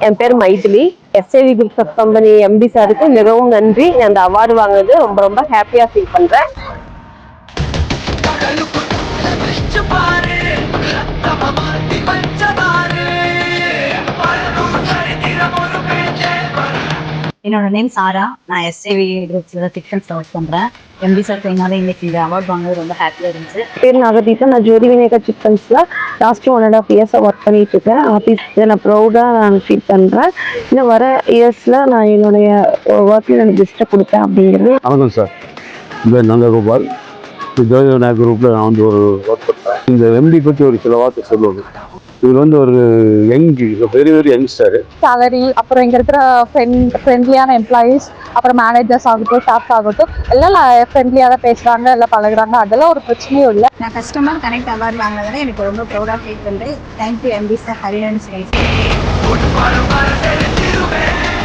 என் பேர் Maithili. SAV group of company MD சாருக்கு மிகவும் நன்றி. அந்த அவார்டு வாங்குறது ரொம்ப ரொம்ப ஹாப்பியா ஃபீல் பண்றேன். என்னோட நேம் சாரா. நான் எஸ்ஏவி குரூப்ஸ்ல டிஃபன்ஸ்ல ஒர்க் பண்றேன். எம்டி சார் என்னால இன்னைக்கு இந்த அவார்ட் வாங்குறது ரொம்ப ஹாப்பியா இருந்துச்சு. பேர் நாகதீதா. நான் ஜோதி விநாயகா சிக்கன்ஸ்ல லாஸ்ட் 1.5 இயர்ஸா ஒர்க் பண்ணிட்டு இருக்கேன். ஆஃபீஸ் நான் ப்ரௌடா நான் ஃபீல் பண்றேன். இன்னும் வர இயர்ஸ்ல நான் என்னுடைய ஒர்க்ல எனக்கு பெஸ்ட்டை கொடுப்பேன் அப்படிங்கிறது. வணக்கம் சார், இந்த நந்தகோபால். ஜோதி விநாயகர் குரூப்ல நான் வந்து ஒரு ஒர்க் பண்ணுறேன். இந்த எம்டி பற்றி ஒரு சில வார்த்தை சொல்லுவாங்க. இவர் வந்து ஒரு வெரி வெரி யங்ஸ்டர். சேலரி, அப்புறம் இங்கே இருக்கிற ஃப்ரெண்ட்லியான எம்ப்ளாயீஸ், அப்புறம் மேனேஜர்ஸ் ஆகட்டும், ஸ்டாஃப்ஸ் ஆகட்டும், எல்லாம் ஃப்ரெண்ட்லியாக தான் பேசுகிறாங்க, எல்லாம் பழகுறாங்க. அதெல்லாம் ஒரு பிரச்சனையும் இல்லை. நான் கஸ்டமர் கனெக்ட் அவார்ட் வாங்கினதால எனக்கு ரொம்ப ப்ரௌடாக ஃபீல் பண்ணுறேன். Thank you MD sir, Hariharan sir.